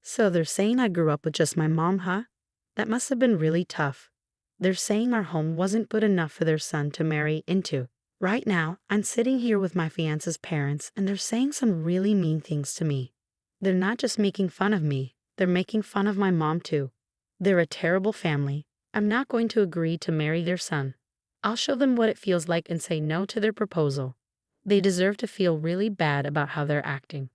So they're saying I grew up with just my mom, huh? That must have been really tough. They're saying our home wasn't good enough for their son to marry into. Right now, I'm sitting here with my fiance's parents, and they're saying some really mean things to me. They're not just making fun of me, they're making fun of my mom too. They're a terrible family. I'm not going to agree to marry their son. I'll show them what it feels like and say no to their proposal. They deserve to feel really bad about how they're acting.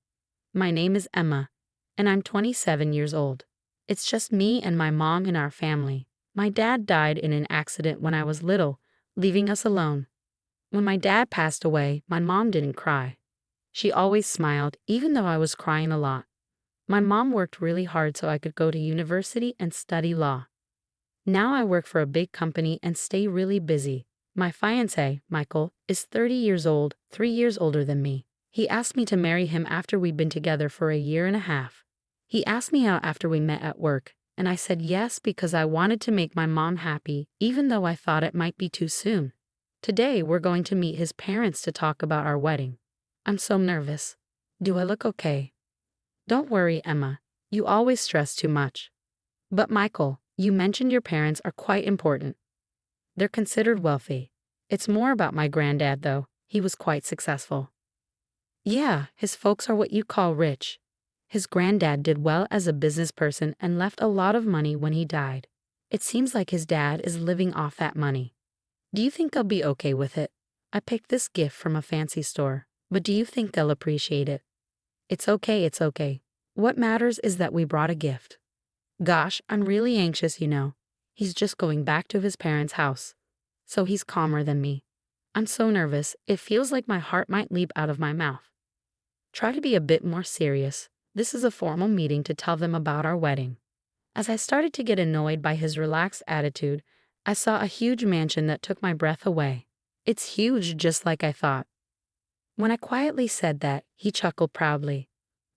My name is Emma, and I'm 27 years old. It's just me and my mom in our family. My dad died in an accident when I was little, leaving us alone. When my dad passed away, my mom didn't cry. She always smiled, even though I was crying a lot. My mom worked really hard so I could go to university and study law. Now I work for a big company and stay really busy. My fiancé, Michael, is 30 years old, 3 years older than me. He asked me to marry him after we'd been together for a year and a half. He asked me out after we met at work, and I said yes because I wanted to make my mom happy, even though I thought it might be too soon. Today we're going to meet his parents to talk about our wedding. I'm so nervous. Do I look okay? Don't worry, Emma. You always stress too much. But Michael, you mentioned your parents are quite important. They're considered wealthy. It's more about my granddad, though. He was quite successful. Yeah, his folks are what you call rich. His granddad did well as a business person and left a lot of money when he died. It seems like his dad is living off that money. Do you think they'll be okay with it? I picked this gift from a fancy store, but do you think they'll appreciate it? It's okay, it's okay. What matters is that we brought a gift. Gosh, I'm really anxious, you know. He's just going back to his parents' house. So he's calmer than me. I'm so nervous, it feels like my heart might leap out of my mouth. Try to be a bit more serious. This is a formal meeting to tell them about our wedding. As I started to get annoyed by his relaxed attitude, I saw a huge mansion that took my breath away. It's huge, just like I thought. When I quietly said that, he chuckled proudly.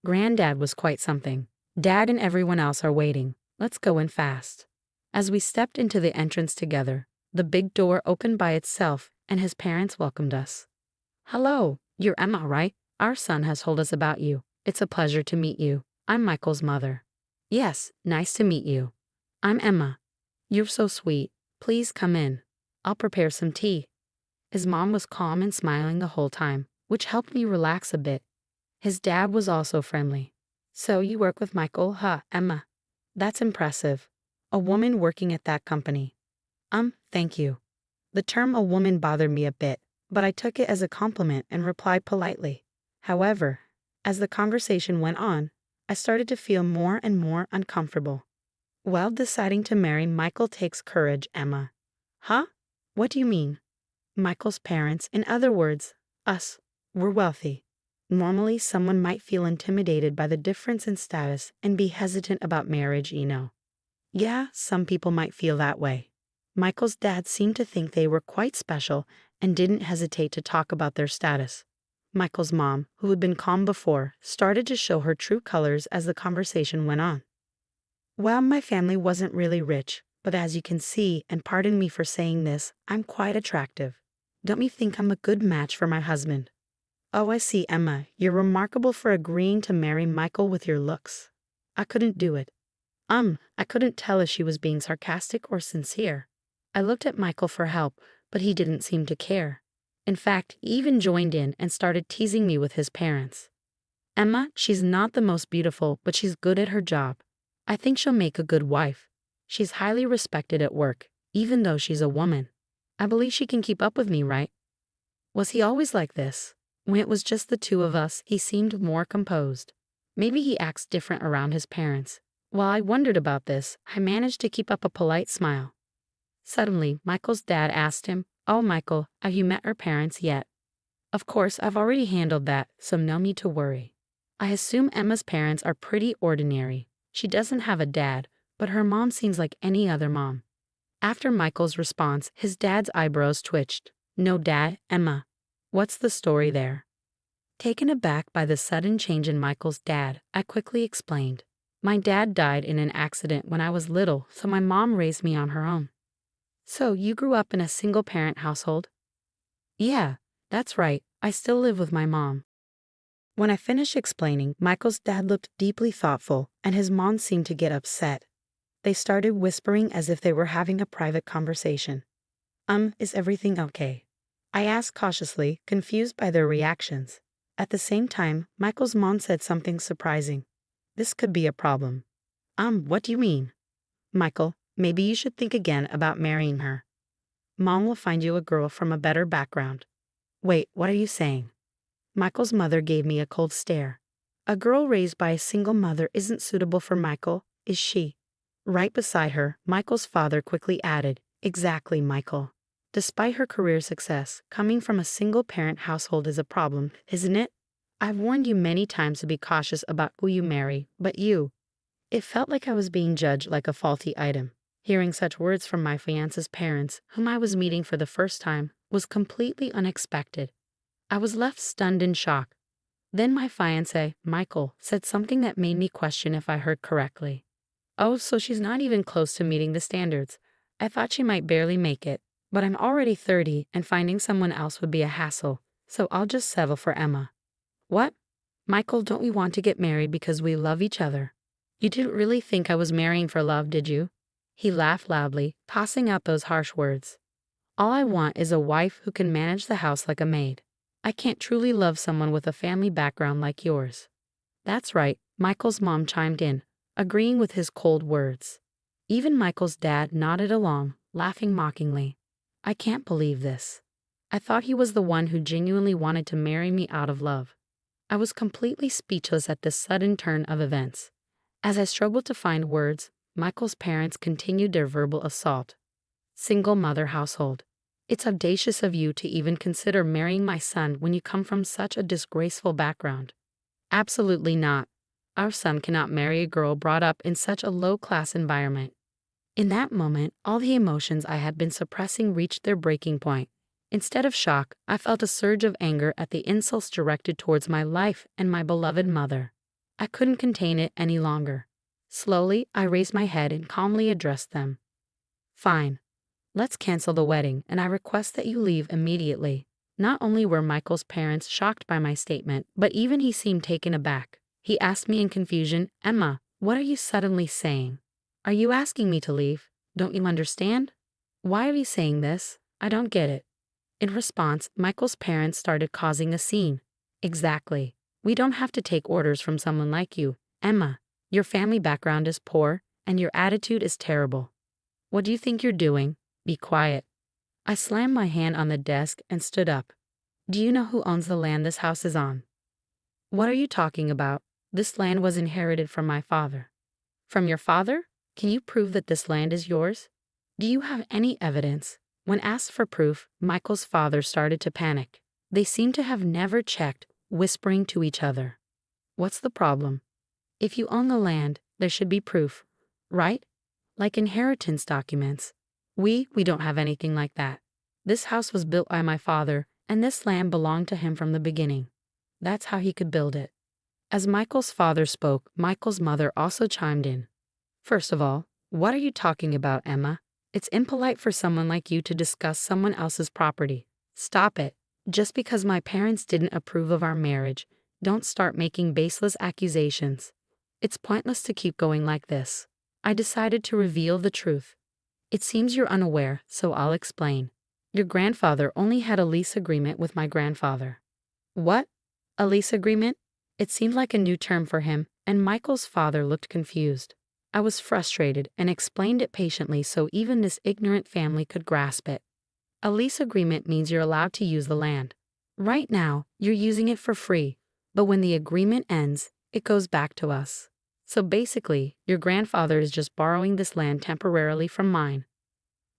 Granddad was quite something. Dad and everyone else are waiting. Let's go in fast. As we stepped into the entrance together, the big door opened by itself and his parents welcomed us. Hello, you're Emma, right? Our son has told us about you. It's a pleasure to meet you. I'm Michael's mother. Yes, nice to meet you. I'm Emma. You're so sweet. Please come in. I'll prepare some tea. His mom was calm and smiling the whole time, which helped me relax a bit. His dad was also friendly. So you work with Michael, huh, Emma? That's impressive. A woman working at that company. Thank you. The term a woman bothered me a bit, but I took it as a compliment and replied politely. However, as the conversation went on, I started to feel more and more uncomfortable. While deciding to marry Michael takes courage, Emma. Huh? What do you mean? Michael's parents, in other words, us, were wealthy. Normally, someone might feel intimidated by the difference in status and be hesitant about marriage, you know. Yeah, some people might feel that way. Michael's dad seemed to think they were quite special and didn't hesitate to talk about their status. Michael's mom, who had been calm before, started to show her true colors as the conversation went on. Well, my family wasn't really rich, but as you can see, and pardon me for saying this, I'm quite attractive. Don't you think I'm a good match for my husband? Oh, I see, Emma. You're remarkable for agreeing to marry Michael with your looks. I couldn't do it. I couldn't tell if she was being sarcastic or sincere. I looked at Michael for help, but he didn't seem to care. In fact, he even joined in and started teasing me with his parents. Emma, she's not the most beautiful, but she's good at her job. I think she'll make a good wife. She's highly respected at work, even though she's a woman. I believe she can keep up with me, right? Was he always like this? When it was just the two of us, he seemed more composed. Maybe he acts different around his parents. While I wondered about this, I managed to keep up a polite smile. Suddenly, Michael's dad asked him, "Oh, Michael, have you met her parents yet?" Of course, I've already handled that, so no need to worry. I assume Emma's parents are pretty ordinary. She doesn't have a dad, but her mom seems like any other mom. After Michael's response, his dad's eyebrows twitched. No dad, Emma. What's the story there? Taken aback by the sudden change in Michael's dad, I quickly explained. My dad died in an accident when I was little, so my mom raised me on her own. So you grew up in a single-parent household? Yeah, that's right. I still live with my mom. When I finished explaining, Michael's dad looked deeply thoughtful, and his mom seemed to get upset. They started whispering as if they were having a private conversation. Is everything okay?" I asked cautiously, confused by their reactions. At the same time, Michael's mom said something surprising. "This could be a problem." What do you mean?" "Michael, maybe you should think again about marrying her. Mom will find you a girl from a better background." "Wait, what are you saying?" Michael's mother gave me a cold stare. "A girl raised by a single mother isn't suitable for Michael, is she?" Right beside her, Michael's father quickly added, "Exactly, Michael. Despite her career success, coming from a single-parent household is a problem, isn't it? I've warned you many times to be cautious about who you marry, but you—" It felt like I was being judged like a faulty item. Hearing such words from my fiance's parents, whom I was meeting for the first time, was completely unexpected. I was left stunned in shock. Then my fiancé, Michael, said something that made me question if I heard correctly. "Oh, so she's not even close to meeting the standards. I thought she might barely make it. But I'm already 30 and finding someone else would be a hassle, so I'll just settle for Emma." "What? Michael, don't we want to get married because we love each other? You didn't really think I was marrying for love, did you?" He laughed loudly, tossing out those harsh words. "All I want is a wife who can manage the house like a maid. I can't truly love someone with a family background like yours." "That's right," Michael's mom chimed in, agreeing with his cold words. Even Michael's dad nodded along, laughing mockingly. I can't believe this. I thought he was the one who genuinely wanted to marry me out of love. I was completely speechless at this sudden turn of events. As I struggled to find words, Michael's parents continued their verbal assault. "Single mother household. It's audacious of you to even consider marrying my son when you come from such a disgraceful background." "Absolutely not. Our son cannot marry a girl brought up in such a low-class environment." In that moment, all the emotions I had been suppressing reached their breaking point. Instead of shock, I felt a surge of anger at the insults directed towards my life and my beloved mother. I couldn't contain it any longer. Slowly, I raised my head and calmly addressed them. "Fine. Let's cancel the wedding, and I request that you leave immediately." Not only were Michael's parents shocked by my statement, but even he seemed taken aback. He asked me in confusion, "Emma, what are you suddenly saying? Are you asking me to leave? Don't you understand? Why are you saying this? I don't get it." In response, Michael's parents started causing a scene. "Exactly. We don't have to take orders from someone like you, Emma. Your family background is poor, and your attitude is terrible. What do you think you're doing? Be quiet." I slammed my hand on the desk and stood up. "Do you know who owns the land this house is on?" "What are you talking about? This land was inherited from my father." "From your father? Can you prove that this land is yours? Do you have any evidence?" When asked for proof, Michael's father started to panic. They seemed to have never checked, whispering to each other. "What's the problem? If you own the land, there should be proof, right? Like inheritance documents. We don't have anything like that. This house was built by my father, and this land belonged to him from the beginning. That's how he could build it." As Michael's father spoke, Michael's mother also chimed in. "First of all, what are you talking about, Emma? It's impolite for someone like you to discuss someone else's property. Stop it. Just because my parents didn't approve of our marriage, don't start making baseless accusations. It's pointless to keep going like this." I decided to reveal the truth. "It seems you're unaware, so I'll explain. Your grandfather only had a lease agreement with my grandfather." "What? A lease agreement?" It seemed like a new term for him, and Michael's father looked confused. I was frustrated and explained it patiently so even this ignorant family could grasp it. "A lease agreement means you're allowed to use the land. Right now, you're using it for free, but when the agreement ends, it goes back to us. So basically, your grandfather is just borrowing this land temporarily from mine."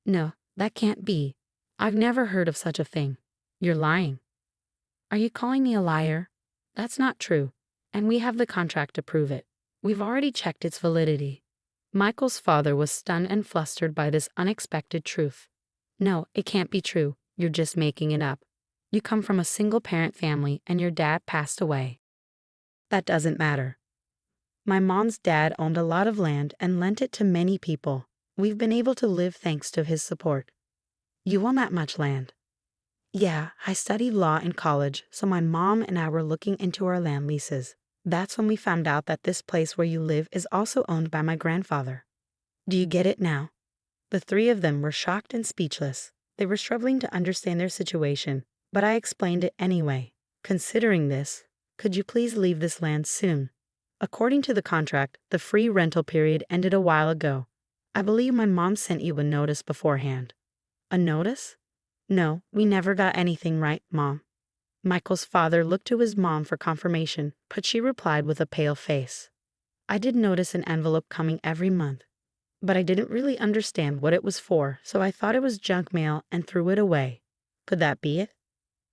"No, that can't be. I've never heard of such a thing." "You're lying." "Are you calling me a liar? That's not true, and we have the contract to prove it. We've already checked its validity." Michael's father was stunned and flustered by this unexpected truth. "No, it can't be true. You're just making it up. You come from a single-parent family and your dad passed away." "That doesn't matter. My mom's dad owned a lot of land and lent it to many people. We've been able to live thanks to his support." "You own that much land?" Yeah, I studied law in college, so my mom and I were looking into our land leases. That's when we found out that this place where you live is also owned by my grandfather. Do you get it now? The three of them were shocked and speechless. They were struggling to understand their situation, but I explained it anyway. Considering this, could you please leave this land soon? According to the contract, the free rental period ended a while ago. I believe my mom sent you a notice beforehand. A notice? No, we never got anything right, Mom. Michael's father looked to his mom for confirmation, but she replied with a pale face. I did notice an envelope coming every month, but I didn't really understand what it was for, so I thought it was junk mail and threw it away. Could that be it?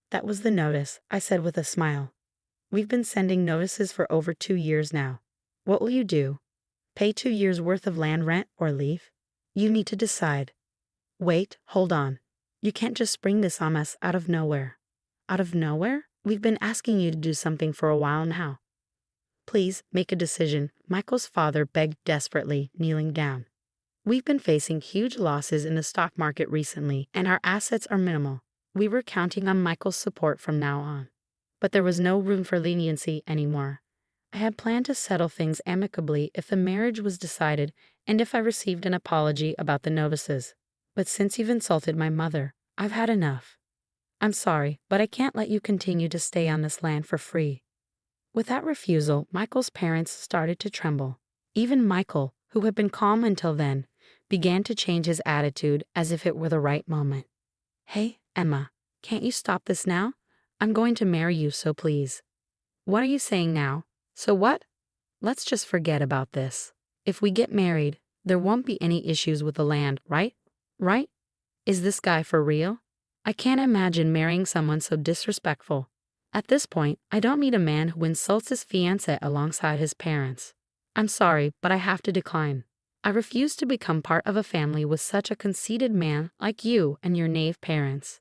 That was the notice, I said with a smile. We've been sending notices for over 2 years now. What will you do? Pay 2 years worth of land rent or leave? You need to decide. Wait, hold on. You can't just spring this on us out of nowhere. Out of nowhere? We've been asking you to do something for a while now. Please make a decision, Michael's father begged desperately, kneeling down. We've been facing huge losses in the stock market recently, and our assets are minimal. We were counting on Michael's support from now on. But there was no room for leniency anymore. I had planned to settle things amicably if the marriage was decided and if I received an apology about the notices. But since you've insulted my mother, I've had enough. I'm sorry, but I can't let you continue to stay on this land for free. With that refusal, Michael's parents started to tremble. Even Michael, who had been calm until then, began to change his attitude as if it were the right moment. Hey, Emma, can't you stop this now? I'm going to marry you, so please. What are you saying now? So what? Let's just forget about this. If we get married, there won't be any issues with the land, right? Right? Is this guy for real? I can't imagine marrying someone so disrespectful. At this point, I don't meet a man who insults his fiancé alongside his parents. I'm sorry, but I have to decline. I refuse to become part of a family with such a conceited man like you and your knave parents.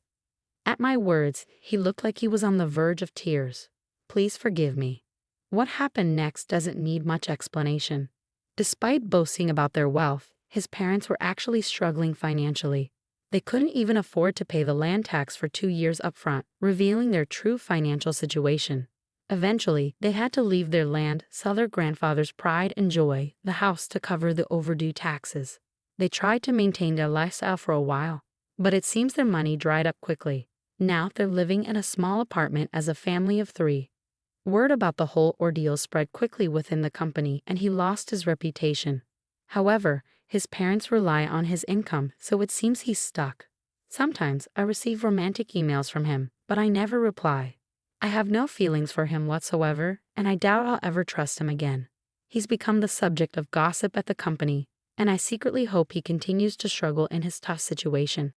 At my words, he looked like he was on the verge of tears. Please forgive me. What happened next doesn't need much explanation. Despite boasting about their wealth, his parents were actually struggling financially. They couldn't even afford to pay the land tax for 2 years upfront, revealing their true financial situation. Eventually, they had to leave their land, sell their grandfather's pride and joy, the house, to cover the overdue taxes. They tried to maintain their lifestyle for a while, but it seems their money dried up quickly. Now they're living in a small apartment as a family of 3. Word about the whole ordeal spread quickly within the company, and he lost his reputation. However, his parents rely on his income, so it seems he's stuck. Sometimes I receive romantic emails from him, but I never reply. I have no feelings for him whatsoever, and I doubt I'll ever trust him again. He's become the subject of gossip at the company, and I secretly hope he continues to struggle in his tough situation.